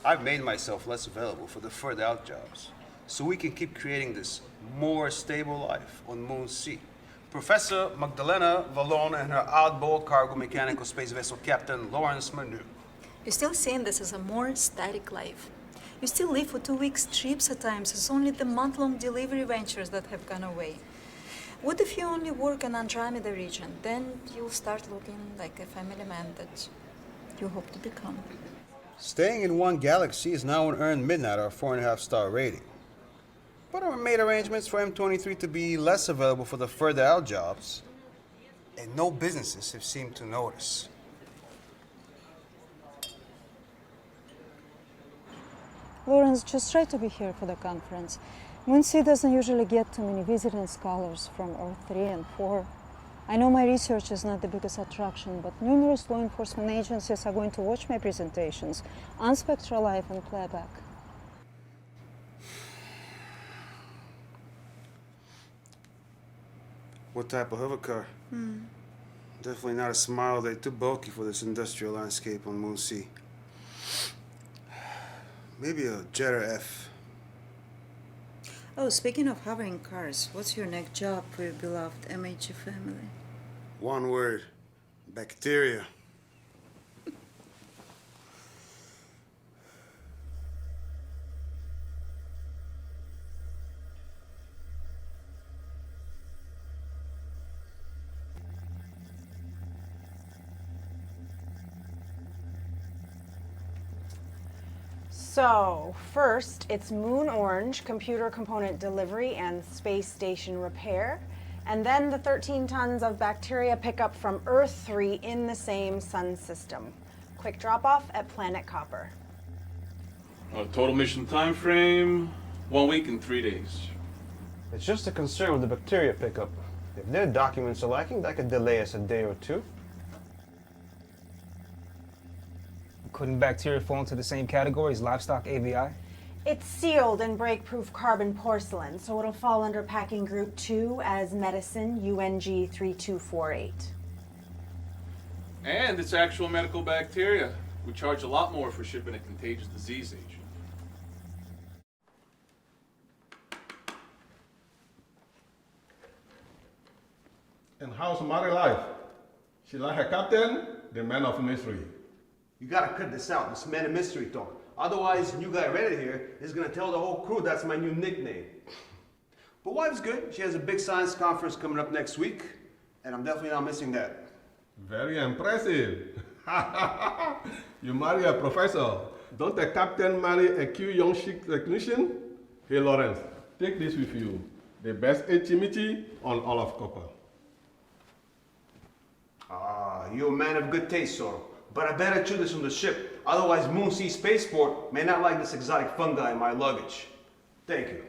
I've made myself less available for the further out jobs, so we can keep creating this more stable life on Moon C. Professor Magdalena Vallon and her oddball cargo mechanical space vessel captain Lawrence Manu. You're still seeing this as a more static life. You still live for 2 weeks trips at times. It's only the month-long delivery ventures that have gone away. What if you only work in Andromeda region? Then you'll start looking like a family man that you hope to become. Staying in one galaxy is now an earned midnight or 4.5-star rating. But I made arrangements for M23 to be less available for the further out jobs, and no businesses have seemed to notice. Florence, just try to be here for the conference. Moon C doesn't usually get too many visiting scholars from Earth 3 and 4. I know my research is not the biggest attraction, but numerous law enforcement agencies are going to watch my presentations on Spectral Live and playback. What type of hovercar? Definitely not a smile. They're too bulky for this industrial landscape on Moon C. Maybe a Jetta F. Oh, speaking of hovering cars, what's your next job for your beloved MH family? One word: bacteria. So, first, it's Moon Orange, computer component delivery and space station repair, and then the 13 tons of bacteria pickup from Earth 3 in the same sun system. Quick drop-off at Planet Copper. Total mission time frame, 1 week and 3 days. It's just a concern with the bacteria pickup. If their documents are lacking, that could delay us a day or two. Couldn't bacteria fall into the same category as livestock AVI? It's sealed in break-proof carbon porcelain, so it'll fall under packing group 2 as medicine UNG 3248. And it's actual medical bacteria. We charge a lot more for shipping a contagious disease agent. And how's Mary life? She like her captain, the man of mystery. You gotta cut this out, this man of mystery talk. Otherwise, new guy Reddit here is gonna tell the whole crew that's my new nickname. But wife's good. She has a big science conference coming up next week, and I'm definitely not missing that. Very impressive. You marry a professor. Don't the captain marry a cute young chic technician? Hey Lawrence, take this with you. The best chimichi on all of copper. Ah, you're a man of good taste, Soro. But I better chew this from the ship. Otherwise, Moon Sea Spaceport may not like this exotic fungi in my luggage. Thank you.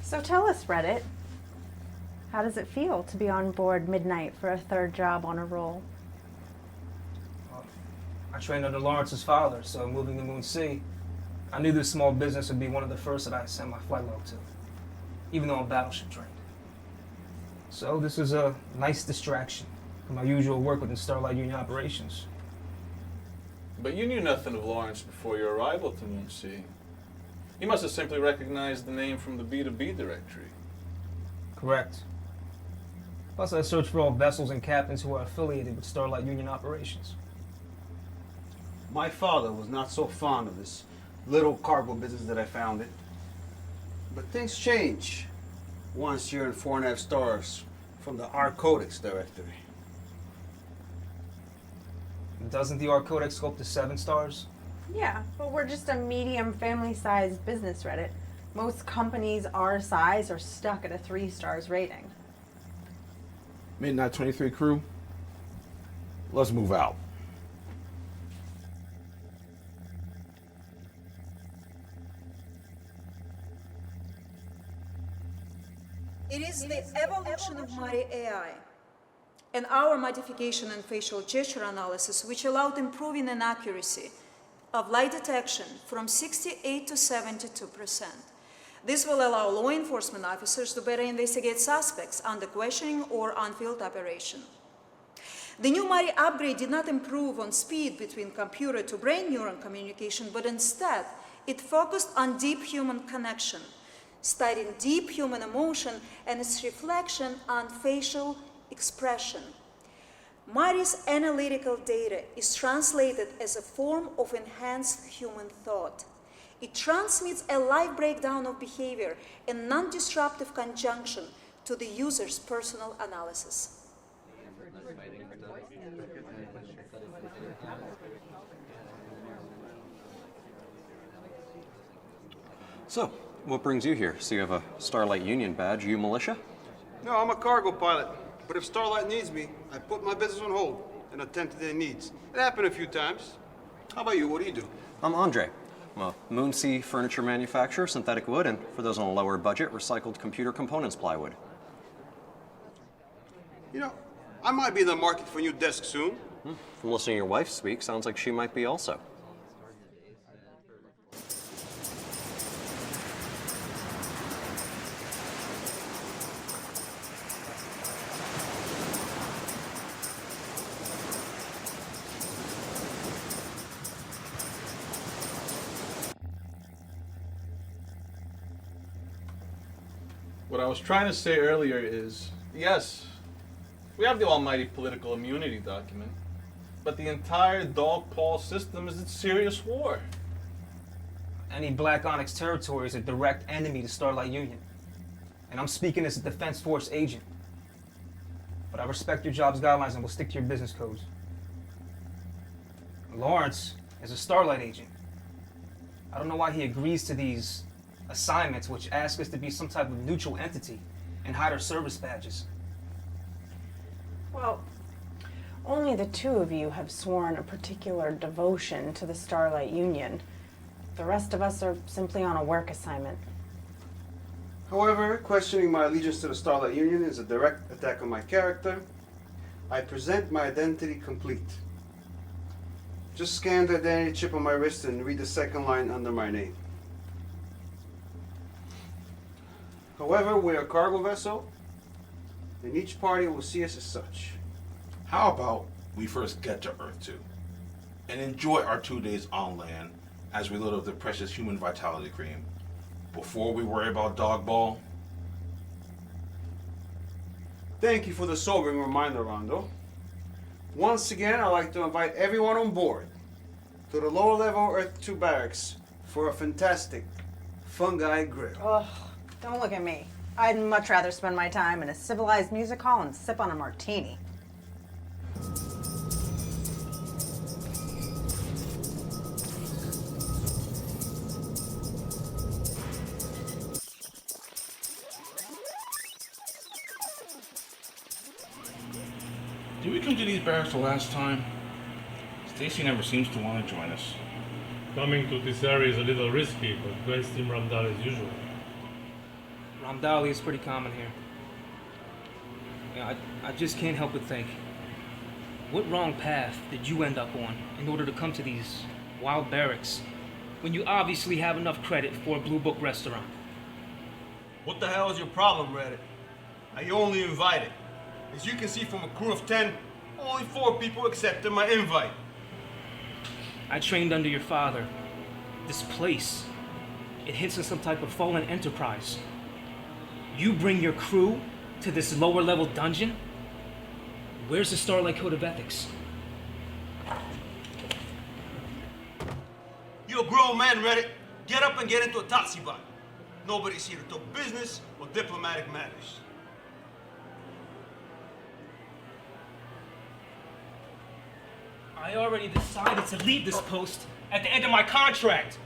So tell us, Reddit, how does it feel to be on board midnight for a third job on a roll? I trained under Lawrence's father, so moving to Moon C, I knew this small business would be one of the first that I sent my flight log to, even though I'm battleship trained. So this is a nice distraction from my usual work within Starlight Union operations. But you knew nothing of Lawrence before your arrival to Moon C. You must have simply recognized the name from the B2B directory. Correct. Plus, I searched for all vessels and captains who are affiliated with Starlight Union operations. My father was not so fond of this little cargo business that I founded. But things change once you're in 4.5 stars from the R Codex directory. Doesn't the R Codex go up to 7 stars? Yeah, but we're just a medium family-sized business, Reddit. Most companies our size are stuck at a 3 stars rating. Midnight 23 crew, let's move out. It is the evolution of Mari AI and our modification and facial gesture analysis which allowed improving an accuracy of lie detection from 68 to 72%. This will allow law enforcement officers to better investigate suspects under questioning or on-field operation. The new Mari upgrade did not improve on speed between computer to brain neuron communication, but instead it focused on deep human connection, studying deep human emotion and its reflection on facial expression. Mari's analytical data is translated as a form of enhanced human thought. It transmits a live breakdown of behavior in non-disruptive conjunction to the user's personal analysis. So, what brings you here? So you have a Starlight Union badge, you militia? No, I'm a cargo pilot. But if Starlight needs me, I put my business on hold and attend to their needs. It happened a few times. How about you? What do you do? I'm Andre. I'm a Moonsea furniture manufacturer, synthetic wood, and for those on a lower budget, recycled computer components plywood. You know, I might be in the market for a new desk soon. From listening to your wife speak, sounds like she might be also. What I was trying to say earlier is, yes, we have the almighty political immunity document, but the entire dog paw system is in serious war. Any Black Onyx territory is a direct enemy to Starlight Union. And I'm speaking as a Defense Force agent. But I respect your job's guidelines and will stick to your business codes. Lawrence is a Starlight agent. I don't know why he agrees to these assignments which ask us to be some type of neutral entity and hide our service badges. Well, only the two of you have sworn a particular devotion to the Starlight Union. The rest of us are simply on a work assignment. However, questioning my allegiance to the Starlight Union is a direct attack on my character. I present my identity complete. Just scan the identity chip on my wrist and read the second line under my name. However, we're a cargo vessel, and each party will see us as such. How about we first get to Earth 2 and enjoy our 2 days on land as we load up the precious human vitality cream before we worry about Dogball? Thank you for the sobering reminder, Rondo. Once again, I'd like to invite everyone on board to the lower level Earth 2 barracks for a fantastic fungi grill. Ugh, don't look at me. I'd much rather spend my time in a civilized music hall and sip on a martini. Did we come to these barracks the last time? Stacy never seems to want to join us. Coming to this area is a little risky, but best in Ramdal as usual. Ramdali is pretty common here. Yeah, I just can't help but think, what wrong path did you end up on in order to come to these wild barracks when you obviously have enough credit for a Blue Book restaurant? What the hell is your problem, Reddit? I only invited. As you can see from a crew of 10, only 4 people accepted my invite. I trained under your father. This place, it hints at some type of fallen enterprise. You bring your crew to this lower level dungeon? Where's the Starlight Code of Ethics? You a grown man, Reddit. Get up and get into a taxi bot. Nobody's here to talk business or diplomatic matters. I already decided to leave this post at the end of my contract.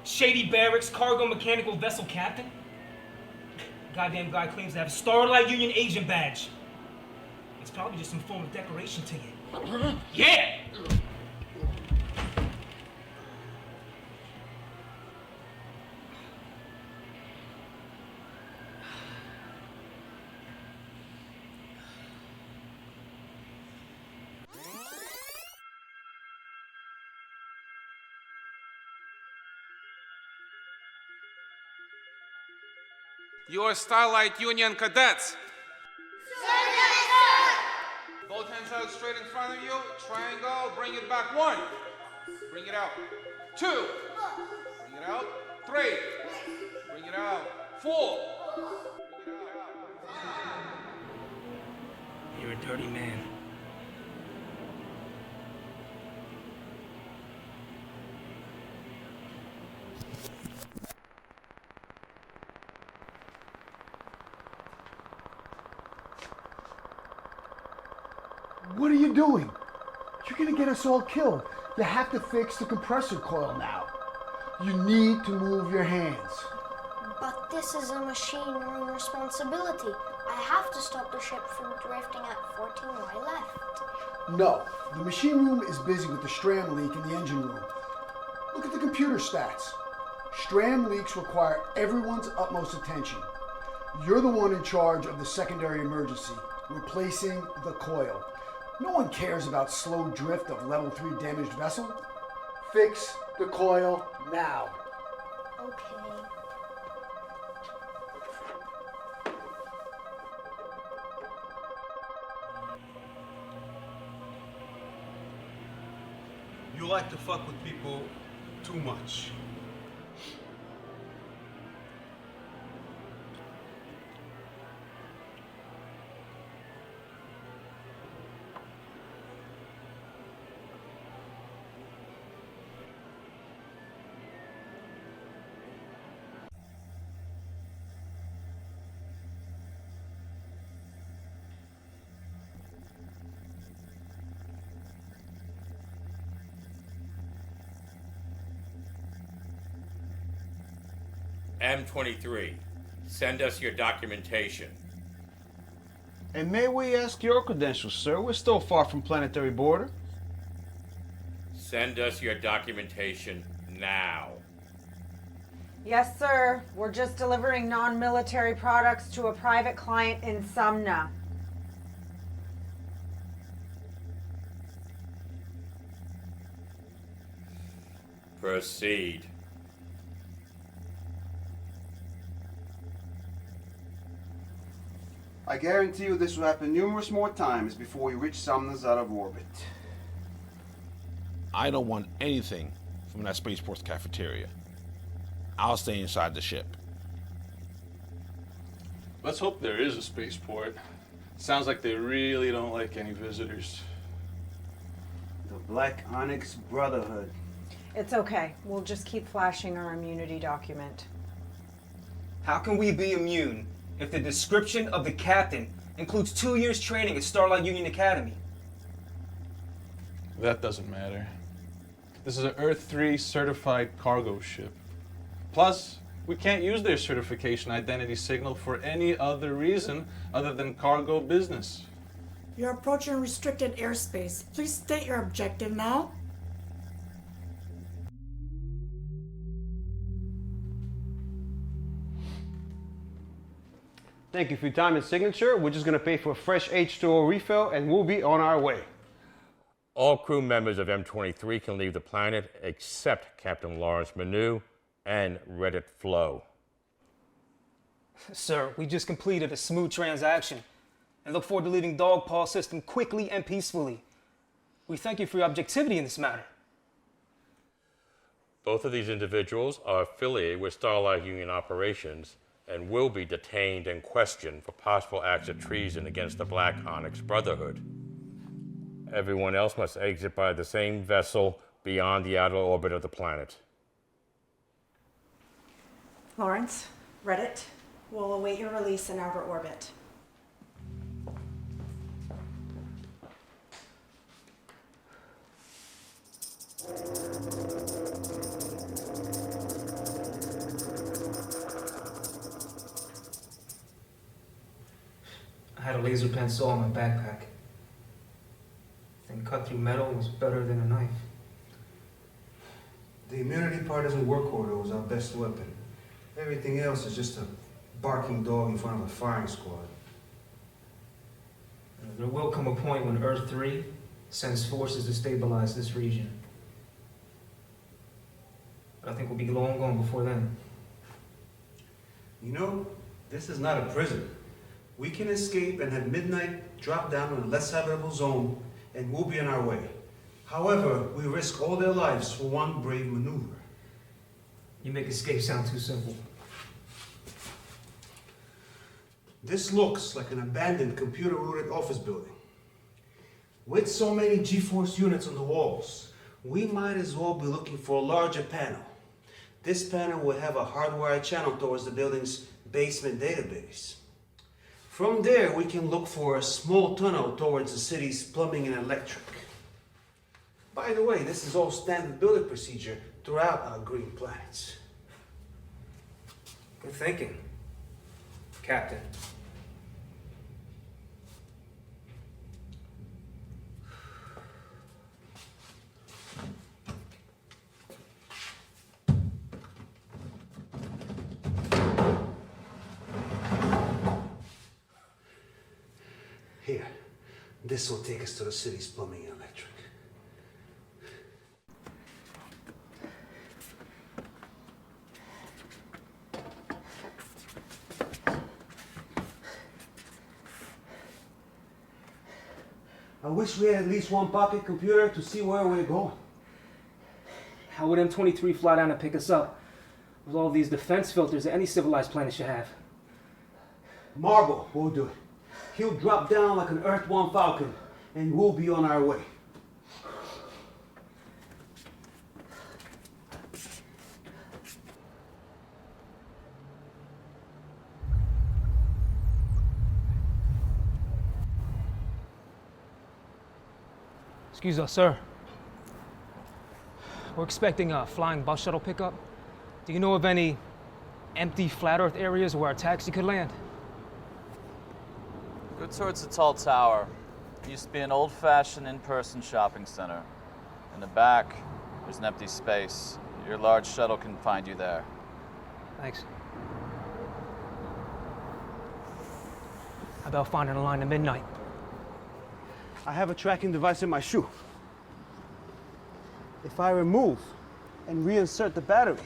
Shady barracks, cargo mechanical vessel captain. Goddamn guy claims to have a Starlight Union agent badge. It's probably just some form of decoration ticket. Yeah! You are Starlight Union cadets. Sir, yes, sir. Both hands out straight in front of you. Triangle. Bring it back. 1. Bring it out. 2. Bring it out. 3. Bring it out. 4. Bring it out. You're a dirty man. What are you doing? You're gonna get us all killed. You have to fix the compressor coil now. You need to move your hands. But this is a machine room responsibility. I have to stop the ship from drifting at 14Y left. No, the machine room is busy with the Stram leak in the engine room. Look at the computer stats. Stram leaks require everyone's utmost attention. You're the one in charge of the secondary emergency, replacing the coil. No one cares about slow drift of level 3 damaged vessel. Fix the coil now. Okay. You like to fuck with people too much. M23, send us your documentation. And may we ask your credentials, sir? We're still far from planetary border. Send us your documentation now. Yes, sir. We're just delivering non-military products to a private client in Sumner. Proceed. I guarantee you this will happen numerous more times before we reach Sumner's out of orbit. I don't want anything from that spaceport's cafeteria. I'll stay inside the ship. Let's hope there is a spaceport. Sounds like they really don't like any visitors. The Black Onyx Brotherhood. It's okay. We'll just keep flashing our immunity document. How can we be immune if the description of the captain includes 2 years training at Starlight Union Academy? That doesn't matter. This is an Earth 3 certified cargo ship. Plus, we can't use their certification identity signal for any other reason other than cargo business. You're approaching restricted airspace. Please state your objective now. Thank you for your time and signature. We're just going to pay for a fresh H2O refill and we'll be on our way. All crew members of M23 can leave the planet except Captain Lawrence Manu and Reddit Flo. Sir, we just completed a smooth transaction and look forward to leaving Dog Paw System quickly and peacefully. We thank you for your objectivity in this matter. Both of these individuals are affiliated with Starlight Union operations and will be detained and questioned for possible acts of treason against the Black Onyx Brotherhood. Everyone else must exit by the same vessel beyond the outer orbit of the planet. Florence, Read it. We'll await your release in outer orbit. I had a laser pen saw in my backpack. Thing cut through metal was better than a knife. The immunity part doesn't work, Cordo. It was our best weapon. Everything else is just a barking dog in front of a firing squad. There will come a point when Earth 3 sends forces to stabilize this region. But I think we'll be long gone before then. You know, this is not a prison. We can escape and have midnight drop down in a less habitable zone, and we'll be on our way. However, we risk all their lives for one brave maneuver. You make escape sound too simple. This looks like an abandoned computer-rooted office building. With so many G-force units on the walls, we might as well be looking for a larger panel. This panel will have a hardwired channel towards the building's basement database. From there, we can look for a small tunnel towards the city's plumbing and electric. By the way, this is all standard building procedure throughout our green planets. Good thinking, Captain. Here, this will take us to the city's plumbing and electric. I wish we had at least one pocket computer to see where we're going. How would M23 fly down and pick us up? With all these defense filters that any civilized planet should have. Marble will do it. He'll drop down like an Earth 1 Falcon, and we'll be on our way. Excuse us, sir. We're expecting a flying bus shuttle pickup. Do you know of any empty flat Earth areas where a taxi could land? Go towards the tall tower. It used to be an old-fashioned in-person shopping center. In the back, there's an empty space. Your large shuttle can find you there. Thanks. How about finding a line at midnight? I have a tracking device in my shoe. If I remove and reinsert the battery,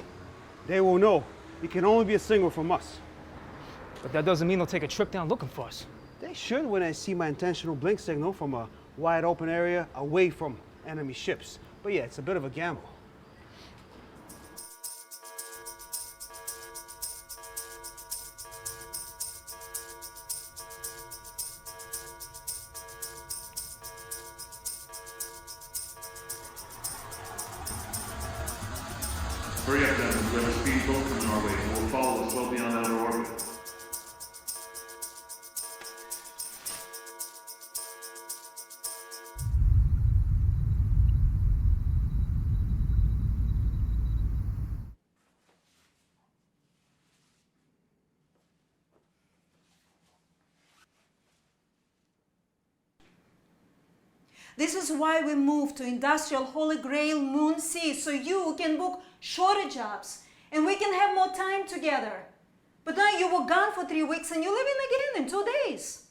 they will know it can only be a signal from us. But that doesn't mean they'll take a trip down looking for us. They should when I see my intentional blink signal from a wide open area away from enemy ships. But yeah, it's a bit of a gamble. Hurry up, then. We have a speedboat coming our way, and we'll follow it slowly on outer orbit. This is why we moved to industrial Holy Grail Moon C, so you can book shorter jobs and we can have more time together. But now you were gone for 3 weeks and you're leaving again in 2 days.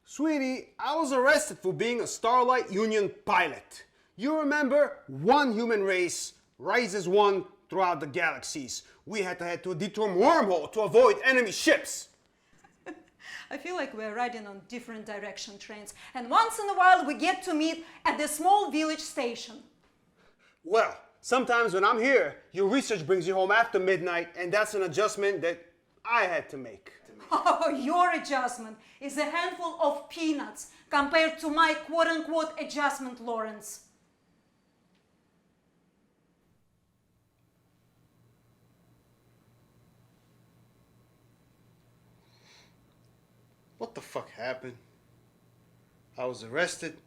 Sweetie, I was arrested for being a Starlight Union pilot. You remember, one human race rises one throughout the galaxies. We had to head to a detour wormhole to avoid enemy ships. I feel like we're riding on different direction trains, and once in a while we get to meet at the small village station. Well, sometimes when I'm here, your research brings you home after midnight, and that's an adjustment that I had to make. Oh, your adjustment is a handful of peanuts compared to my quote-unquote adjustment, Florence. What the fuck happened? I was arrested,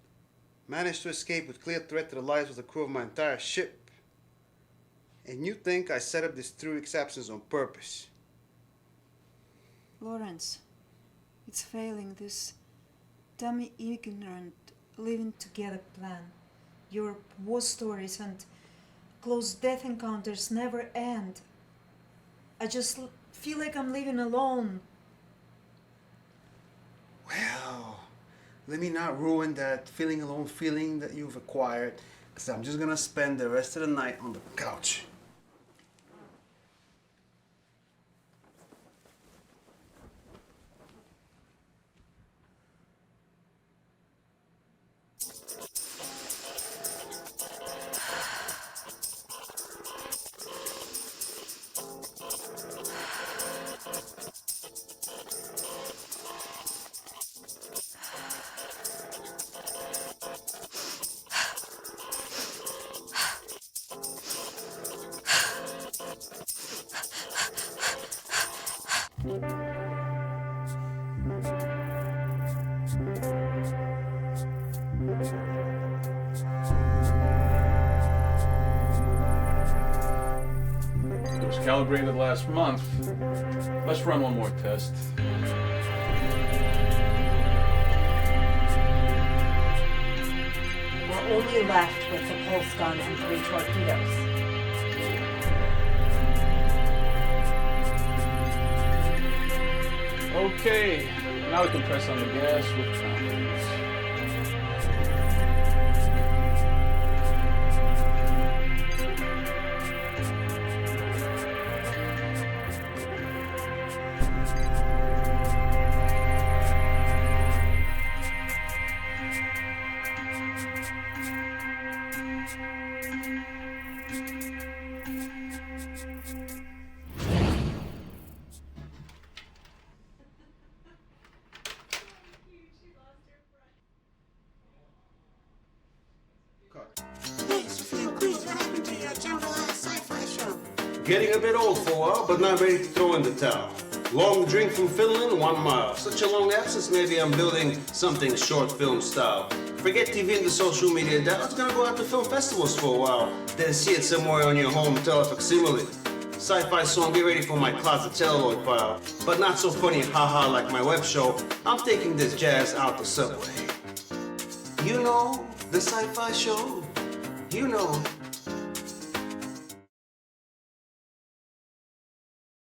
managed to escape with clear threat to the lives of the crew of my entire ship. And you think I set up this 3 weeks absence on purpose? Florence, it's failing, this dummy ignorant living together plan. Your war stories and close death encounters never end. I just feel like I'm living alone. Well, let me not ruin that feeling alone feeling that you've acquired, because I'm just gonna spend the rest of the night on the couch. It was calibrated last month. Let's run one more test. We're only left with the pulse gun and 3 torpedoes. Okay, now we can press on the gas with confidence. Getting a bit old for a while, but not ready to throw in the towel. Long drink from Finland, 1 mile. Such a long absence, maybe I'm building something short film style. Forget TV and the social media dial. It's gonna go out to film festivals for a while. Then see it somewhere on your home telefacsimile. Sci-fi song, get ready for my closet celluloid pile. But not so funny, haha, like my web show. I'm taking this jazz out the subway. You know, the sci-fi show. You know,